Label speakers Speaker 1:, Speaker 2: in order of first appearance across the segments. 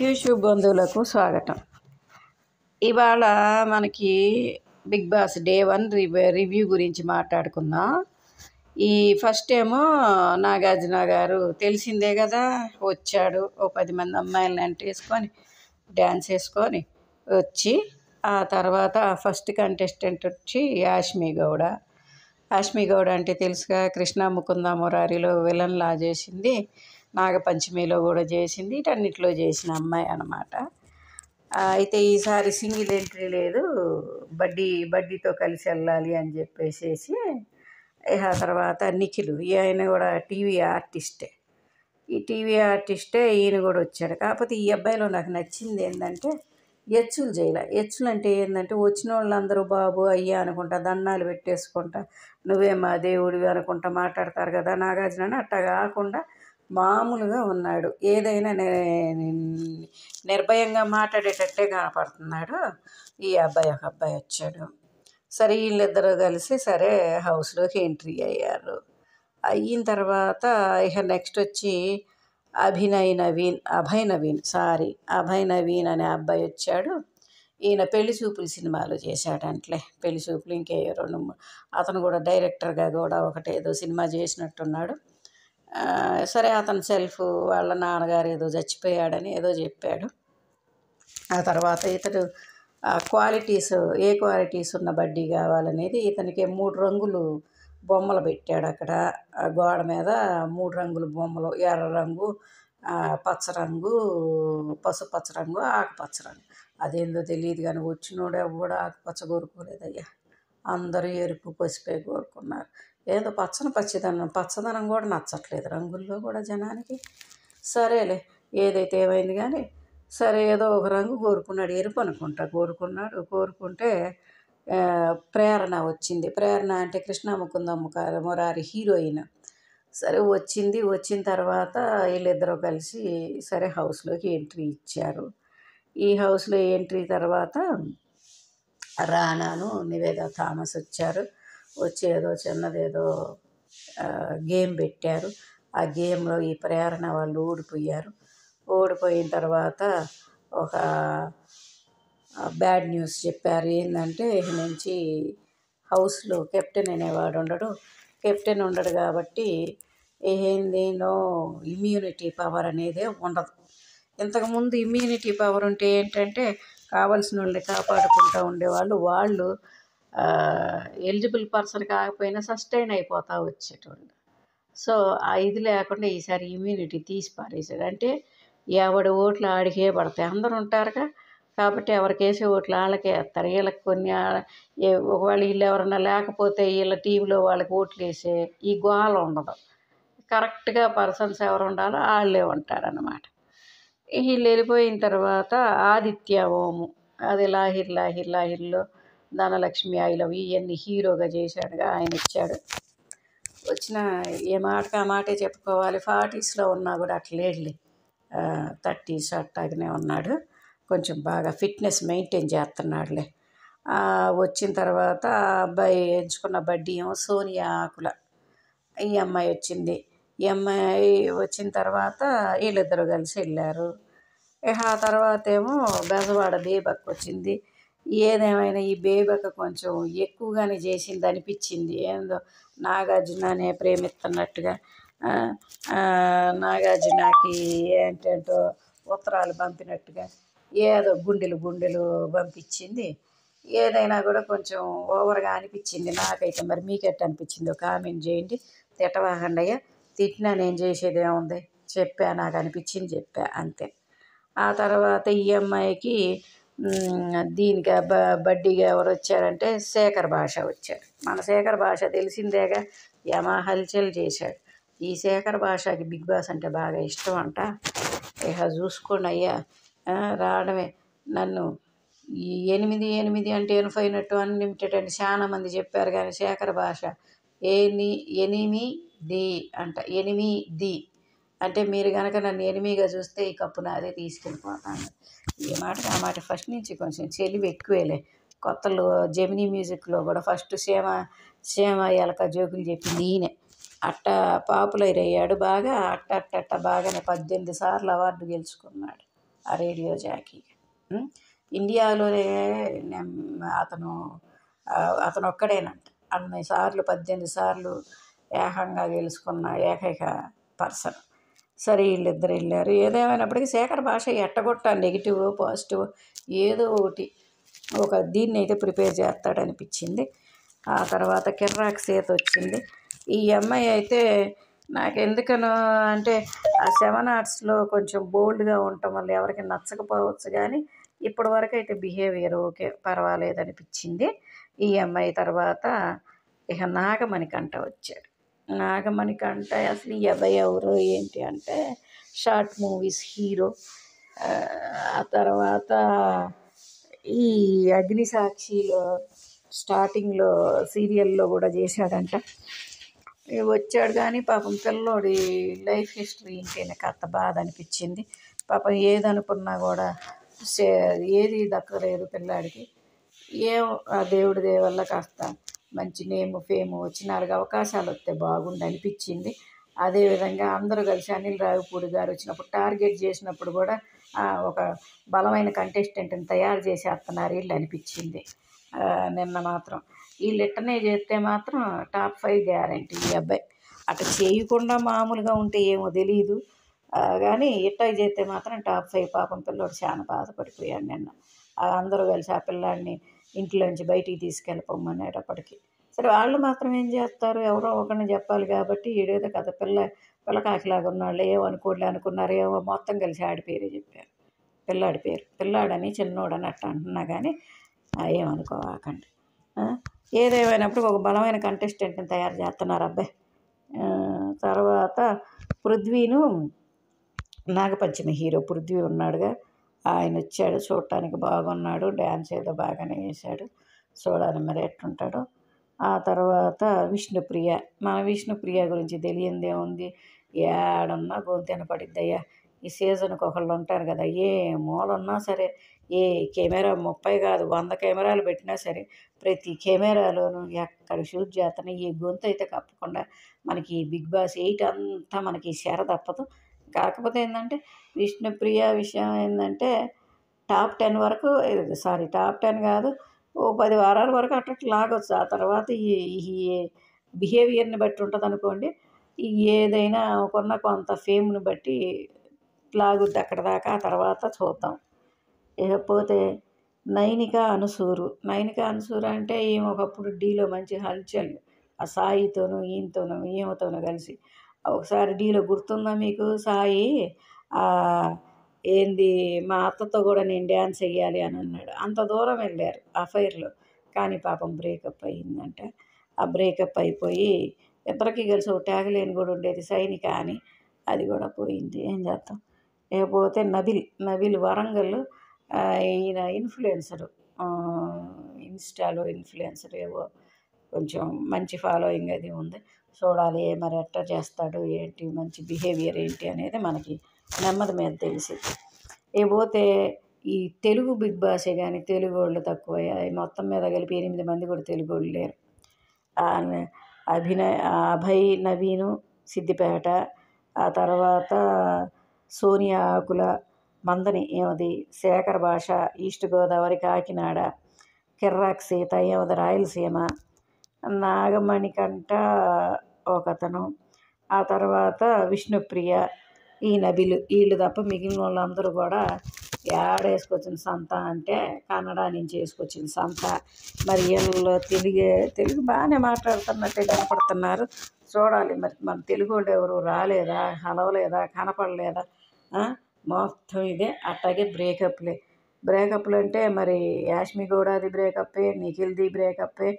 Speaker 1: YouTube బంధువులకు స్వాగతం. ఇవాళ మనకి బిగ్ బాస్ డే 1 రివ్యూ గురించి మాట్లాడుకుందాం. ఈ ఫస్ట్ ఏమో నాగార్జున గారు తెలిసిందే కదా, వచ్చాడు. ఓ 10 మంది అమ్మాయిలను అంటేసుకొని డ్యాన్స్ వేసుకొని వచ్చి, ఆ తర్వాత ఫస్ట్ కంటెస్టెంట్ వచ్చి యాష్మి గౌడ. యాష్మి గౌడ అంటే తెలుసుగా, కృష్ణ ముకుంద మురారిలో విలన్లా చేసింది, నాగపంచమిలో కూడా చేసింది, వీటన్నిటిలో చేసిన అమ్మాయి అన్నమాట. అయితే ఈసారి సింగిల్ ఎంట్రీ లేదు, బడ్డీతో కలిసి వెళ్ళాలి అని చెప్పేసి. ఆ తర్వాత నిఖిల్, ఈయన కూడా టీవీ ఆర్టిస్టే. ఈ టీవీ ఆర్టిస్టే ఈయన కూడా వచ్చాడు. కాకపోతే ఈ అబ్బాయిలో నాకు నచ్చింది ఏంటంటే ఎచ్చులు చేయలే. ఎచ్చులు అంటే ఏంటంటే వచ్చిన వాళ్ళందరూ బాబు అయ్యా అనుకుంటా దండాలు పెట్టేసుకుంటా, నువ్వే మా దేవుడివి అనుకుంటా మాట్లాడతారు కదా నాగార్జున, అట్టా కాకుండా మామూలుగా ఉన్నాడు. ఏదైనా నిర్భయంగా మాట్లాడేటట్టే కనపడుతున్నాడు. ఈ అబ్బాయి ఒక అబ్బాయి వచ్చాడు. సరే వీళ్ళిద్దరూ కలిసి సరే హౌస్లోకి ఎంట్రీ అయ్యారు. అయిన తర్వాత ఇక నెక్స్ట్ వచ్చి అభయ్ నవీన్ అనే అబ్బాయి వచ్చాడు. ఈయన పెళ్లి చూపులు సినిమాలు చేశాడంట్లే. పెళ్లి చూపులు ఇంకే అతను కూడా డైరెక్టర్గా కూడా ఒకటేదో సినిమా చేసినట్టున్నాడు. సరే అతను సెల్ఫ్ వాళ్ళ నాన్నగారు ఏదో చచ్చిపోయాడని ఏదో చెప్పాడు. ఆ తర్వాత ఇతడు ఏ క్వాలిటీస్ ఉన్న బడ్డీ కావాలనేది ఇతనికి 3 రంగులు బొమ్మలు పెట్టాడు అక్కడ గోడ మీద. 3 రంగుల బొమ్మలు, ఎర్ర రంగు, పచ్చ రంగు, పసుపచ్చ రంగు, ఆకుపచ్చ రంగు. అదేందో తెలియదు కానీ వచ్చినోడు ఎవడు ఆకుపచ్చ కోరుకోలేదయ్యా, అందరూ ఎరుపు పసుపే కోరుకున్నారు. ఏదో పచ్చదనం కూడా నచ్చట్లేదు రంగుల్లో కూడా జనానికి. సరేలే ఏదైతే ఏమైంది కానీ, సరే ఏదో ఒక రంగు కోరుకున్నాడు, ఎరుపు అనుకుంటా కోరుకుంటే ప్రేరణ వచ్చింది. ప్రేరణ అంటే కృష్ణ ముకుంద మురారి హీరోయిన్. సరే వచ్చిన తర్వాత వీళ్ళిద్దరూ కలిసి సరే హౌస్లోకి ఎంట్రీ ఇచ్చారు. ఈ హౌస్లో ఎంట్రీ తర్వాత రానాను నివేదా థామస్ వచ్చారు. వచ్చి ఏదో చిన్నదేదో గేమ్ పెట్టారు. ఆ గేమ్లో ఈ ప్రేరణ వాళ్ళు ఓడిపోయిన తర్వాత ఒక బ్యాడ్ న్యూస్ చెప్పారు. ఏంటంటే ఇక నుంచి హౌస్లో కెప్టెన్ అనేవాడు ఉండడు కాబట్టి నో ఇమ్యూనిటీ పవర్ అనేదే ఉండదు. ఇంతకుముందు ఇమ్యూనిటీ పవర్ ఉంటే ఏంటంటే కావాల్సిన వాళ్ళని కాపాడుకుంటూ ఉండేవాళ్ళు, వాళ్ళు ఎలిజిబుల్ పర్సన్ కాకపోయినా సస్టైన్ అయిపోతూ వచ్చేటోళ్ళు. సో ఆ ఇది లేకుండా ఈసారి ఇమ్యూనిటీ తీసి పారేసాడు. అంటే ఎవడి ఓట్లు ఆడికే పడతాయి, అందరు ఉంటారుగా కాబట్టి ఎవరికి వేసే ఓట్లు వాళ్ళకే వేస్తారు. వీళ్ళకి కొన్ని ఒకవేళ వీళ్ళు ఎవరన్నా లేకపోతే వీళ్ళ టీంలో వాళ్ళకి ఓట్లు వేసే ఈ గోల ఉండదు. కరెక్ట్గా పర్సన్స్ ఎవరు ఉండాలో వాళ్ళే ఉంటారన్నమాట. వీళ్ళు వెళ్ళిపోయిన తర్వాత ఆదిత్య ఓము, అది లాహిర్లో ధనలక్ష్మి, ఐ లవ్ ఇవన్నీ హీరోగా చేశాడుగా, ఆయన ఇచ్చాడు. వచ్చిన ఏ మాటకి ఆ మాటే చెప్పుకోవాలి. 40sలో ఉన్నా కూడా అట్లేడులే, 30s అట్టాగనే ఉన్నాడు. కొంచెం బాగా ఫిట్నెస్ మెయింటైన్ చేస్తున్నాడులే. వచ్చిన తర్వాత అబ్బాయి ఎంచుకున్న బడ్డీ ఏమో సోనియా ఆకుల, ఈ అమ్మాయి వచ్చింది. ఈ అమ్మాయి వచ్చిన తర్వాత వీళ్ళిద్దరూ కలిసి వెళ్ళారు. ఆ తర్వాత ఏమో బెజవాడ బేబక్క వచ్చింది. ఏదేమైనా ఈ బేబక్క కొంచెం ఎక్కువగానే చేసింది అనిపించింది. ఏందో నాగార్జుననే ప్రేమిస్తున్నట్టుగా నాగార్జునకి ఏంటంటో ఉత్తరాలు పంపినట్టుగా ఏదో గుండెలు పంపించింది. ఏదైనా కూడా కొంచెం ఓవర్గా అనిపించింది నాకైతే. మరి మీకెట్ట అనిపించిందో కామెంట్ చేయండి. తిట్టవాకండయ్యా, తిట్టినా నేను చేసేది ఏముంది, నాకు అనిపించింది చెప్పా అంతే. ఆ తర్వాత ఈ అమ్మాయికి దీనికి బడ్డీగా ఎవరు వచ్చారంటే శేఖర్ భాష వచ్చాడు. మన శేఖర్ భాష తెలిసిందేగా, యమా హల్చల్ చేశాడు. ఈ శేఖర్ భాషకి బిగ్ బాస్ అంటే బాగా ఇష్టం అంట. ఇక చూసుకోండి అయ్యా, రావడమే. నన్ను ఈ 8 అంటే ఎనిపోయినట్టు అన్లిమిటెడ్ అని చాలా మంది చెప్పారు కానీ శేఖర్ భాష ఎనిమిది అంటే మీరు కనుక నన్ను ఎనిమిగా చూస్తే ఈ కప్పు నాదే తీసుకెళ్ళిపోతాను. ఈ మాటకి ఆ మాట ఫస్ట్ నుంచి కొంచెం చెలివి ఎక్కువేలే. కొత్తలో జెమినీ మ్యూజిక్లో కూడా ఫస్ట్ సేమ ఎలక జోకులు చెప్పింది ఈయనే. అట్టా పాపులర్ అయ్యాడు బాగా. అట్ట బాగానే 18 సార్లు అవార్డు గెలుచుకున్నాడు. ఆ రేడియో జాకీ. ఇండియాలోనే అతను అతను ఒక్కడేనంట అన్ని సార్లు 18 సార్లు ఏకంగా గెలుచుకున్న ఏకైక పర్సన్. సరే వీళ్ళిద్దరు వెళ్ళారు. ఏదేమైనప్పటికీ శేఖర్ భాష ఎట్టగొట్ట నెగిటివ్ పాజిటివ్ ఏదో ఒకటి ఒక దీన్ని అయితే ప్రిపేర్ చేస్తాడనిపించింది. ఆ తర్వాత కిర్రాక్ సీత వచ్చింది. ఈ అమ్మాయి అయితే నాకెందుకనో అంటే ఆ 7 ఆర్ట్స్లో కొంచెం బోల్డ్గా ఉండటం వల్ల ఎవరికి నచ్చకపోవచ్చు, కానీ ఇప్పటి వరకు అయితే బిహేవియర్ ఓకే పర్వాలేదు అనిపించింది. ఈ అమ్మాయి తర్వాత ఇక నాగమణికంఠ వచ్చాడు. నాగమణికంఠ అసలు ఈ అబ్బాయి ఎవరు ఏంటి అంటే షార్ట్ మూవీస్ హీరో. ఆ తర్వాత ఈ అగ్నిసాక్షిలో స్టార్టింగ్లో సీరియల్లో కూడా చేశాడంట. వచ్చాడు కానీ పాపం పిల్లోడి లైఫ్ హిస్టరీ ఇంకేనా కాస్త బాధ అనిపించింది. పాపం ఏదనుకున్నా కూడా ఏది దక్కలేదు పిల్లాడికి. ఏం ఆ దేవుడి దయ వల్ల కాస్త మంచి నేము ఫేము వచ్చి 4 అవకాశాలు వస్తే బాగుండి అనిపించింది. అదేవిధంగా అందరూ కలిసి అనిల్ రావిపూడి గారు వచ్చినప్పుడు టార్గెట్ చేసినప్పుడు కూడా ఒక బలమైన కంటెస్టెంట్ని తయారు చేసేస్తున్నారు వీళ్ళు అనిపించింది. నిన్న మాత్రం వీళ్ళు ఇట్టనే చేస్తే మాత్రం టాప్ 5 గ్యారంటీ. ఈ అబ్బాయి అట్లా చేయకుండా మామూలుగా ఉంటే ఏమో తెలియదు, కానీ ఇట్టా చేస్తే మాత్రం టాప్ 5. పాపం పిల్లోడు చాలా బాధపడిపోయాడు నిన్న. అందరూ కలిసి ఆ పిల్లాడిని ఇంట్లోంచి బయటికి తీసుకెళ్ళిపోమనేటప్పటికి సరే వాళ్ళు మాత్రం ఏం చేస్తారు, ఎవరో ఒకరిని చెప్పాలి కాబట్టి ఈడేదో కదా పిల్లకాకిలాగా ఉన్నాళ్ళు ఏమనుకోలే అనుకున్నారు, ఏమో మొత్తం కలిసి ఆడి పేరే చెప్పారు. పిల్లాడి పేరు పిల్లాడని చిన్నోడని అట్లా అంటున్నా కానీ ఏమనుకోవాకండి. ఏదేమైనప్పుడు ఒక బలమైన కంటెస్టెంట్ని తయారు చేస్తున్నారు అబ్బాయి. తర్వాత పృథ్వీను నాగపంచమి హీరో పృథ్వీ ఉన్నాడుగా, ఆయన వచ్చాడు చూడటానికి బాగున్నాడు, డ్యాన్స్ ఏదో బాగానే వేశాడు, చూడాలి మరి ఎట్లుంటాడో. ఆ తర్వాత విష్ణుప్రియ. మన విష్ణుప్రియ గురించి తెలియందే ఉంది, ఏడన్నా గొంతెన పడిద్దయ్యా. ఈ సీజన్కి ఒకళ్ళు ఉంటారు కదా, ఏ మూలన్నా సరే ఏ కెమెరా 30 కాదు 100 కెమెరాలు పెట్టినా సరే ప్రతి కెమెరాలోనూ ఎక్కడ షూట్ చేస్తున్నా ఈ గొంతు అయితే కప్పకుండా మనకి బిగ్ బాస్ 8 అంతా మనకి శర తప్పదు. కాకపోతే ఏంటంటే విష్ణుప్రియ విషయం ఏంటంటే టాప్ 10 వరకు టాప్ 10 కాదు, ఓ 10 వారాల వరకు అట్లా లాగొచ్చు. ఆ తర్వాత ఈ బిహేవియర్ని బట్టి ఉంటుంది అనుకోండి. ఏదైనా కొంత ఫేమ్ని బట్టి లాగుద్ది అక్కడ దాకా, ఆ తర్వాత చూద్దాం. ఇకపోతే నైనిక అనసూరు అంటే ఈమె ఒకప్పుడు డీలో మంచి హల్చల్, ఆ సాయితోనూ ఈయనతోనూ ఈమెతోనూ కలిసి ఒకసారి డీలో గుర్తుందా మీకు, సాయి ఏంది మా అత్తతో కూడా నేను డ్యాన్స్ వేయాలి అని అన్నాడు. అంత దూరం వెళ్ళారు అఫైర్లో, కానీ పాపం బ్రేకప్ అయ్యిందంట. ఆ బ్రేకప్ అయిపోయి ఇద్దరికి కలిసి ఒక ట్యాగ్లైన్ కూడా ఉండేది సైనిక అని, అది కూడా పోయింది. ఏం చేస్తాం. లేకపోతే నబిల్ వరంగల్, ఈయన ఇన్ఫ్లుయెన్సరు, ఇన్స్టాలో ఇన్ఫ్లుయెన్సర్, ఏవో కొంచెం మంచి ఫాలోయింగ్ అది ఉంది. చూడాలి మరి ఎట్లా చేస్తాడు ఏంటి, మంచి బిహేవియర్ ఏంటి అనేది మనకి నెమ్మది మీద తెలిసింది. లేకపోతే ఈ తెలుగు బిగ్ బాసే కానీ తెలుగు వాళ్ళు తక్కువ, మొత్తం మీద కలిపి 8 మంది కూడా తెలుగు వాళ్ళు లేరు. అభయ్ నవీను సిద్దిపేట, ఆ తర్వాత సోనియా ఆకుల మందని ఏమది శేఖర్ భాష ఈస్ట్ గోదావరి కాకినాడ, కిర్రాక్ సీత ఏమది రాయలసీమ, నాగమణికంఠ ఒకతను, ఆ తర్వాత విష్ణుప్రియ, ఈ నబిలు, వీళ్ళు తప్ప మిగిలిన వాళ్ళందరూ కూడా వేసుకొచ్చిన సంత అంటే కన్నడ నుంచి వేసుకొచ్చిన సంత. మరి వీళ్ళు తెలుగు బాగానే మాట్లాడుతున్నట్టే కనపడుతున్నారు. చూడాలి మరి మన తెలుగు వాళ్ళు ఎవరు రాలేదా, కలవలేదా, కనపడలేదా, మొత్తం ఇదే అట్లాగే బ్రేకప్లు అంటే మరి యాష్మి గౌడది బ్రేకప్పే, నిఖిల్ది బ్రేకప్పే.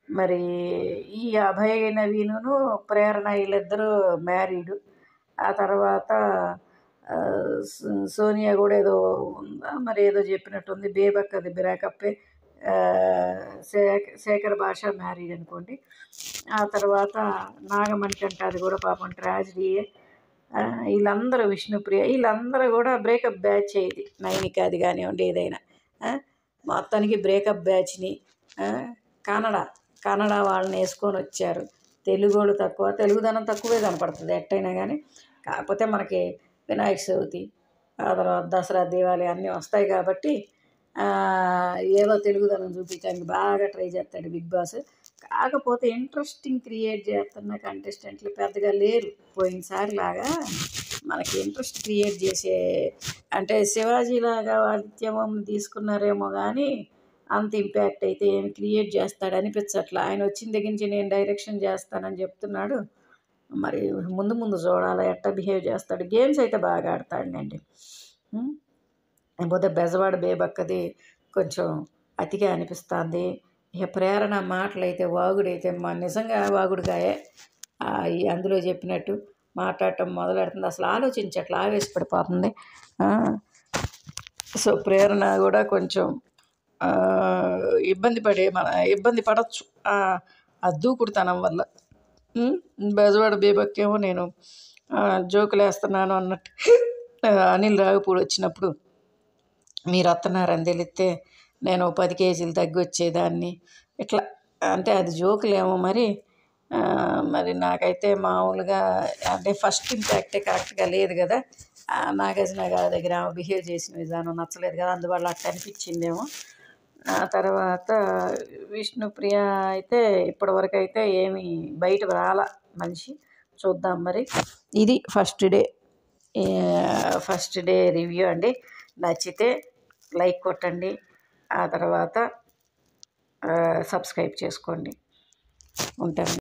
Speaker 1: మరి ఈ అభయ్ నవీను ప్రేరణ వీళ్ళిద్దరూ మ్యారీడు. ఆ తర్వాత సోనియా కూడా ఏదో ఉందా మరి ఏదో చెప్పినట్టుంది, బేబక్కది బ్రేకప్పే. శేఖర్ భాష మ్యారీడ్ అనుకోండి. ఆ తర్వాత నాగమణికంఠ అది కూడా పాపం ట్రాజిడీయే. వీళ్ళందరూ విష్ణుప్రియ వీళ్ళందరూ కూడా బ్రేకప్ బ్యాచ్ ఇది, నైనిక అది కానివ్వండి ఏదైనా మొత్తానికి బ్రేకప్ బ్యాచ్ని కన్నడ వాళ్ళని వేసుకొని వచ్చారు. తెలుగు వాళ్ళు తక్కువ, తెలుగుదనం తక్కువే కనపడుతుంది ఎట్టయినా కానీ. కాకపోతే మనకి వినాయక చవితి ఆ తర్వాత దసరా దీవాళి అన్నీ వస్తాయి కాబట్టి ఏదో తెలుగుదనం చూపించడానికి బాగా ట్రై చేస్తాడు బిగ్ బాస్. కాకపోతే ఇంట్రెస్టింగ్ క్రియేట్ చేస్తున్న కంటెస్టెంట్లు పెద్దగా లేరు పోయినసారి లాగా. మనకి ఇంట్రెస్ట్ క్రియేట్ చేసే అంటే శివాజీ లాగా ఉద్యమం తీసుకున్నారేమో కానీ అంత ఇంపాక్ట్ అయితే ఏమి క్రియేట్ చేస్తాడు అనిపించట్లా. ఆయన వచ్చిన దగ్గర నుంచి నేను డైరెక్షన్ చేస్తానని చెప్తున్నాడు. మరి ముందు ముందు చూడాలి ఎట్లా బిహేవ్ చేస్తాడు. గేమ్స్ అయితే బాగా ఆడతాడులేండి. పోతే బెజవాడ బేబక్కది కొంచెం అతిగా అనిపిస్తుంది. ఇక ప్రేరణ మాటలైతే వాగుడైతే నిజంగా వాగుడుగాయే. అందులో చెప్పినట్టు మాట్లాడటం మొదలెడుతుంది, అసలు ఆలోచించట్లా, ఆవేశపడిపోతుంది. సో ప్రేరణ కూడా కొంచెం ఇబ్బంది పడవచ్చు ఆ దూకుడుతనం వల్ల. బెజవాడ బేబక్కేమో నేను జోకులు వేస్తున్నాను అన్నట్టు అనిల్ రావిపూడి వచ్చినప్పుడు మీరు వస్తున్నారని తెలిస్తే నేను 10 కేజీలు తగ్గి వచ్చేదాన్ని ఇట్లా అంటే అది జోకులేమో మరి నాకైతే మామూలుగా అంటే ఫస్ట్ ఇంపాక్టే కరెక్ట్గా లేదు కదా. నాగార్జున గారి దగ్గర బిహేవ్ చేసిన విధానం నచ్చలేదు కదా, అందువల్ల అట్లా అనిపించిందేమో. ఆ తర్వాత విష్ణుప్రియ అయితే ఇప్పటివరకు అయితే ఏమీ బయట రాల మనిషి. చూద్దాం మరి. ఇది ఫస్ట్ డే రివ్యూ అండి. నచ్చితే లైక్ కొట్టండి, ఆ తర్వాత సబ్స్క్రైబ్ చేసుకోండి. ఉంటాను.